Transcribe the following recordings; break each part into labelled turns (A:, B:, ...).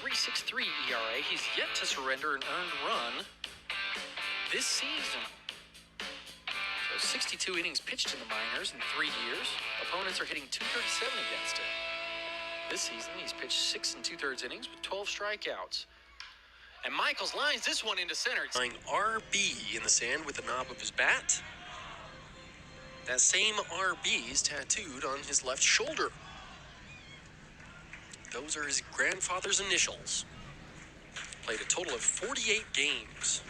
A: .363 ERA. He's yet to surrender an earned run this season. So 62 innings pitched in the minors in 3 years. Opponents are hitting .237 against him. This season, he's pitched 6 2/3 innings with 12 strikeouts. And Michaels lines this one into center.
B: Flying RB in the sand with the knob of his bat. That same RB is tattooed on his left shoulder. Those are his grandfather's initials. Played a total of 48 games.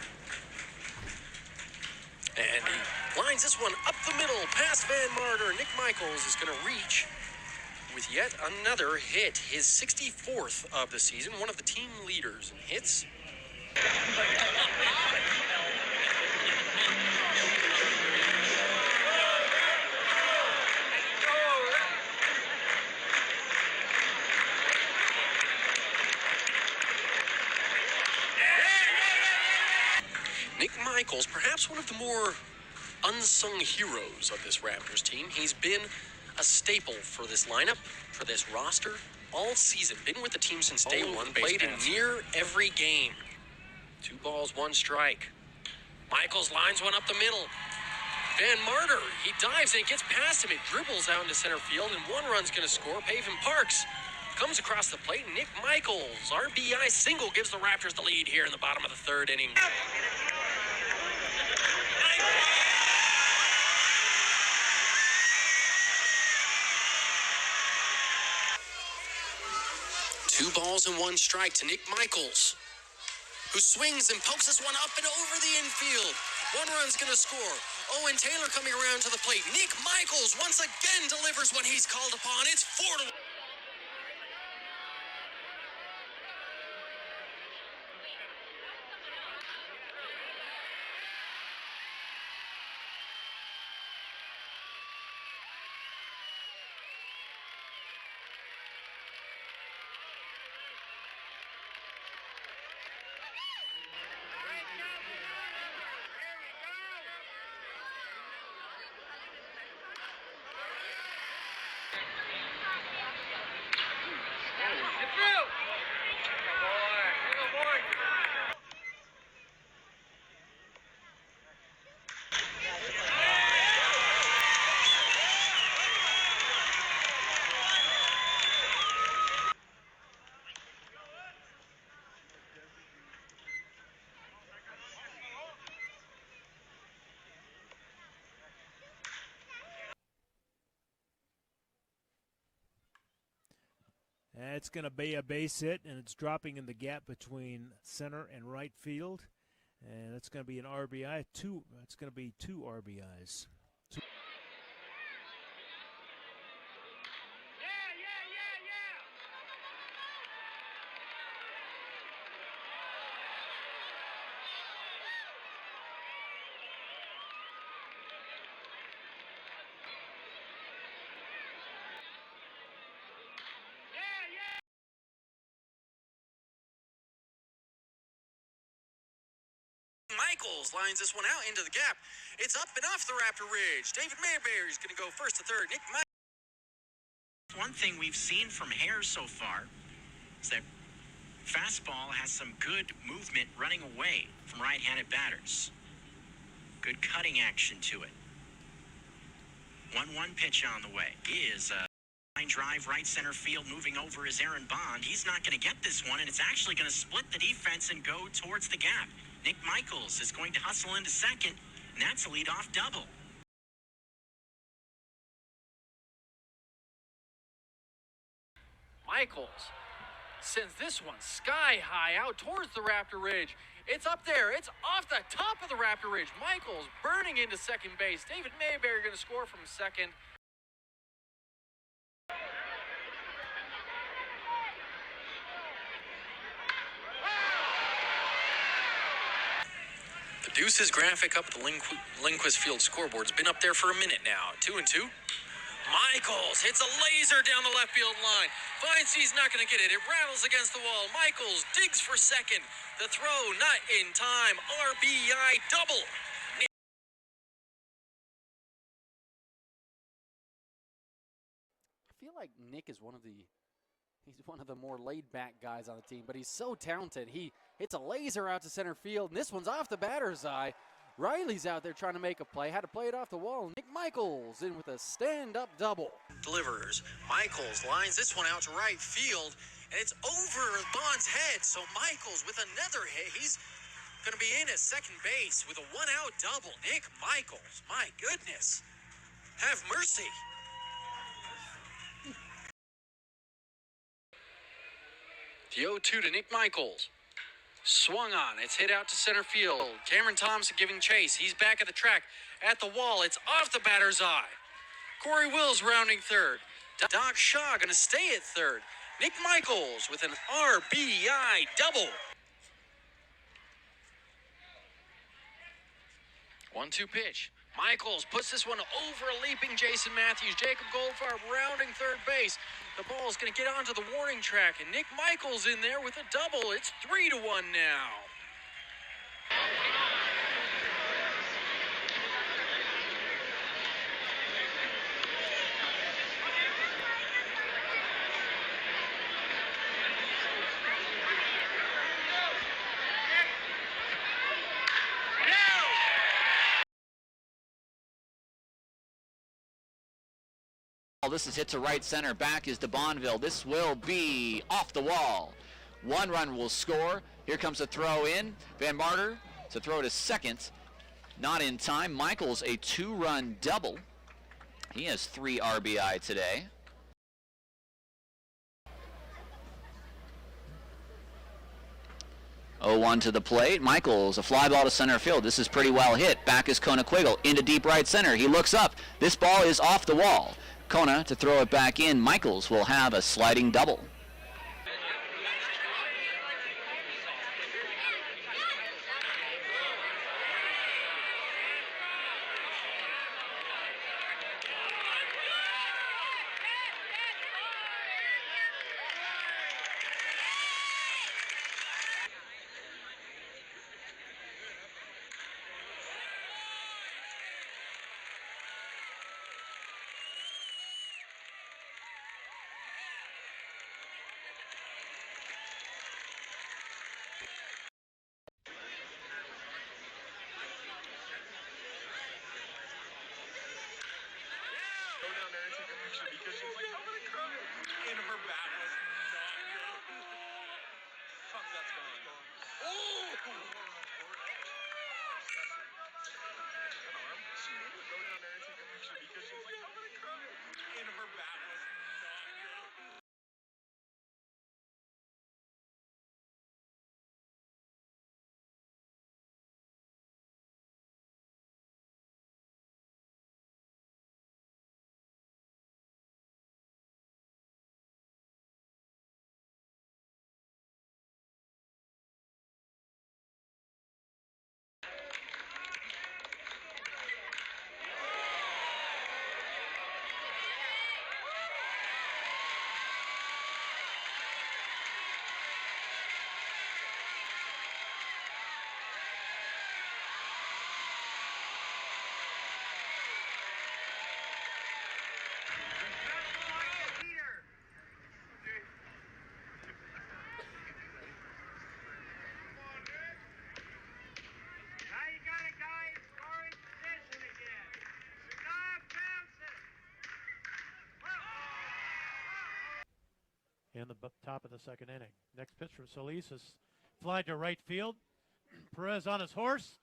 B: And he lines this one up the middle, past Van Marder. Nick Michaels is going to reach with yet another hit, his 64th of the season, one of the team leaders in hits. Nick Michaels, perhaps one of the more unsung heroes of this Raptors team. He's been a staple for this lineup, for this roster, all season. Been with the team since day one, played in near every game. 2 balls, 1 strike. Michaels lines one up the middle. Van Marder, he dives and it gets past him. It dribbles out into center field, and 1 run's going to score. Pavin Parks comes across the plate. Nick Michaels, RBI single, gives the Raptors the lead here in the bottom of the 3rd inning. Two balls and 1 strike to Nick Michaels, who swings and pokes this one up and over the infield. 1 run's going to score. Owen Taylor coming around to the plate. Nick Michaels once again delivers when he's called upon. It's 4-1.
C: It's going to be a base hit, and it's dropping in the gap between center and right field. And it's going to be an RBI. It's going to be 2 RBIs.
B: Michaels lines this one out into the gap. It's up and off the Raptor Ridge. David Mayberry is going to go first to third. Nick Michaels.
D: One thing we've seen from Hare so far is that fastball has some good movement running away from right-handed batters. Good cutting action to it. 1-1 pitch on the way is a line drive right center field. Moving over is Aaron Bond. He's not going to get this one, and it's actually going to split the defense and go towards the gap. Nick Michaels is going to hustle into second, and that's a leadoff double.
A: Michaels sends this one sky high out towards the Raptor Ridge. It's up there. It's off the top of the Raptor Ridge. Michaels burning into second base. David Mayberry going to score from second.
B: The Deuces graphic up at the Lindquist Field scoreboard has been up there for a minute now. 2-2. Michaels hits a laser down the left field line. Finds he's not going to get it. It rattles against the wall. Michaels digs for second. The throw not in time. RBI double.
E: I feel like Nick is one of the He's one of the more laid-back guys on the team, but he's so talented. He hits a laser out to center field, and this one's off the batter's eye. Riley's out there trying to make a play, had to play it off the wall. Nick Michaels in with a stand-up double.
B: Delivers. Michaels lines this one out to right field, and it's over Bond's head. So Michaels with another hit. He's going to be in at second base with a one-out double. Nick Michaels, my goodness. Have mercy. The 0-2 to Nick Michaels. Swung on. It's hit out to center field. Cameron Thompson giving chase. He's back at the track. At the wall. It's off the batter's eye. Corey Wills rounding third. Doc Shaw going to stay at third. Nick Michaels with an RBI double. 1-2 pitch. Michaels puts this one over a leaping Jason Matthews. Jacob Goldfarb rounding third base. The ball is going to get onto the warning track, and Nick Michaels in there with a double. It's 3-1 now.
F: This is hit to right center. Back is DeBonville. This will be off the wall. One run will score. Here comes a throw in. Van Marter to throw to second. Not in time. Michaels a 2-run double. He has 3 RBI today. Oh, 1 to the plate. Michaels, a fly ball to center field. This is pretty well hit. Back is Kona Quiggle into deep right center. He looks up. This ball is off the wall. Kona to throw it back in. Michaels will have a sliding double.
C: In the top of the second inning. Next pitch from Solis is fly to right field. Perez on his horse,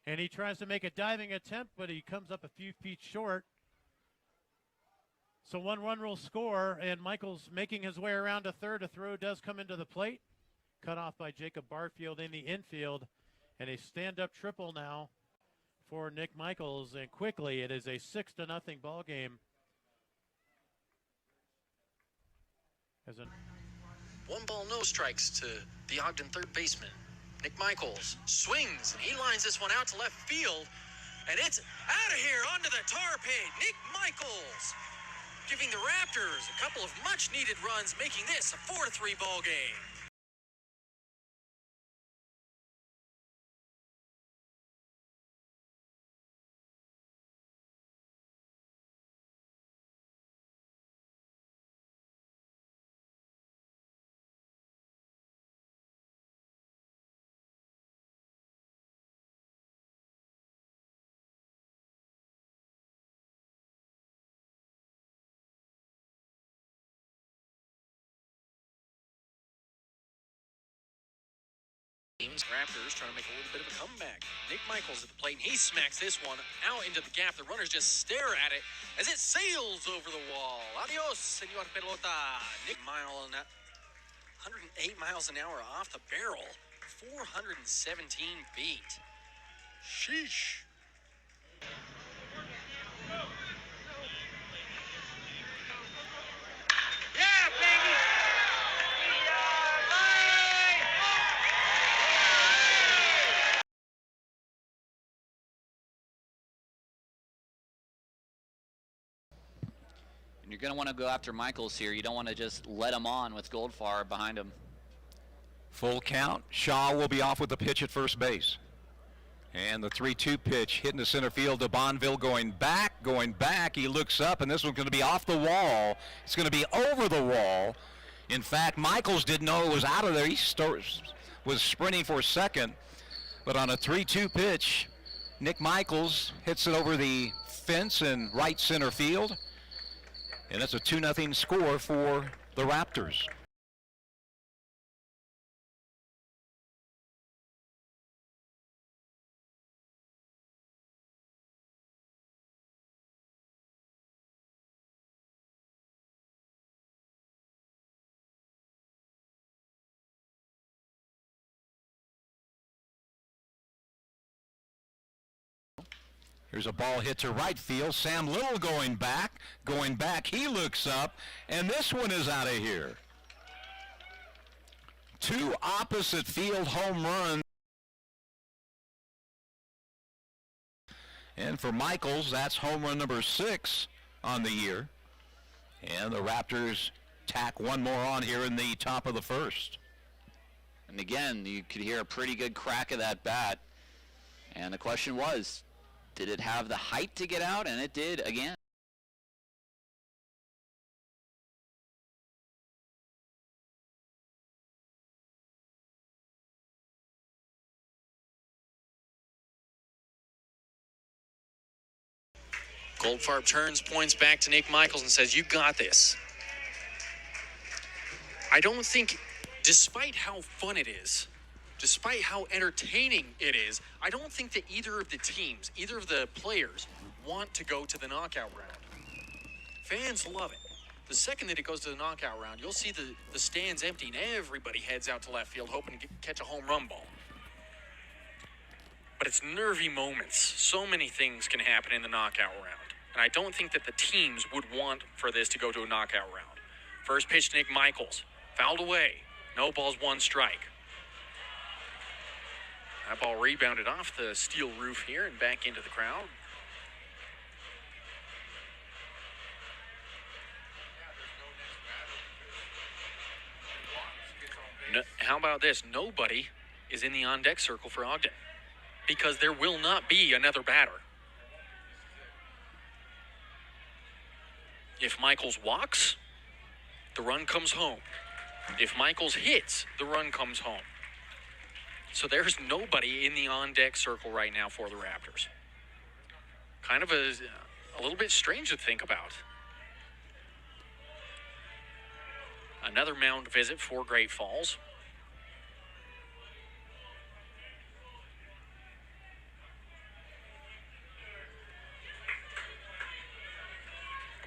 C: and he tries to make a diving attempt, but he comes up a few feet short. So 1 run will score, and Michaels making his way around to third. A throw does come into the plate. Cut off by Jacob Barfield in the infield, and a stand-up triple now for Nick Michaels, and quickly it is a 6-0 ball game.
B: One ball, no strikes to the Ogden third baseman. Nick Michaels swings, and he lines this one out to left field, and it's out of here onto the tar pit. Nick Michaels giving the Raptors a couple of much-needed runs, making this a 4-3 ball game. Raptors trying to make a little bit of a comeback. Nick Michaels at the plate, and he smacks this one out into the gap. The runners just stare at it as it sails over the wall. Adios, senor pelota. Nick 108 miles an hour off the barrel. 417 feet. Sheesh.
F: And you're going to want to go after Michaels here. You don't want to just let him on with Goldfarb behind him.
G: Full count. Shaw will be off with the pitch at first base. And the 3-2 pitch hitting the center field to Bonville, going back. He looks up, and this one's going to be off the wall. It's going to be over the wall. In fact, Michaels didn't know it was out of there. He was sprinting for second. But on a 3-2 pitch, Nick Michaels hits it over the fence in right center field. And it's a 2-0 score for the Raptors. Here's a ball hit to right field. Sam Little going back. He looks up, and this one is out of here. 2 opposite field home runs. And for Michaels, that's home run number 6 on the year. And the Raptors tack one more on here in the top of the first.
F: And again, you could hear a pretty good crack of that bat. And the question was, did it have the height to get out? And it did again.
B: Goldfarb turns, points back to Nick Michaels and says, "You got this." I don't think, despite how fun it is, despite how entertaining it is, I don't think that either of the teams, either of the players, want to go to the knockout round. Fans love it. The second that it goes to the knockout round, you'll see the stands empty and everybody heads out to left field hoping to catch a home run ball. But it's nervy moments. So many things can happen in the knockout round. And I don't think that the teams would want for this to go to a knockout round. First pitch to Nick Michaels. Fouled away. No balls, 1 strike. That ball rebounded off the steel roof here and back into the crowd. No, how about this? Nobody is in the on-deck circle for Ogden because there will not be another batter. If Michaels walks, the run comes home. If Michaels hits, the run comes home. So there's nobody in the on-deck circle right now for the Raptors. Kind of a little bit strange to think about. Another mound visit for Great Falls.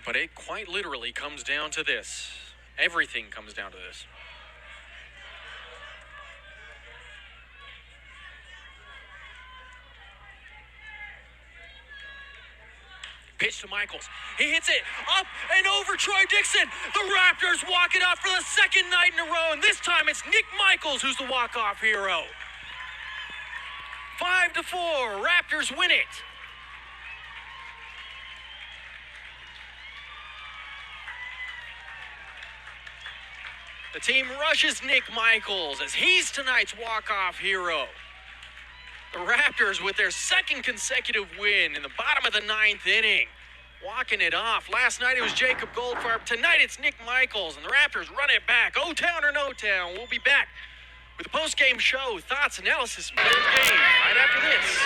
B: But it quite literally comes down to this. Everything comes down to this. Pitch to Michaels. He hits it up and over Troy Dixon. The Raptors walk it off for the second night in a row, and this time it's Nick Michaels who's the walk-off hero. 5-4, Raptors win it. The team rushes Nick Michaels as he's tonight's walk-off hero. The Raptors with their second consecutive win in the bottom of the 9th inning. Walking it off. Last night it was Jacob Goldfarb. Tonight it's Nick Michaels, and the Raptors run it back. O-Town or no town. We'll be back with a post-game show, thoughts, analysis, and game right after this.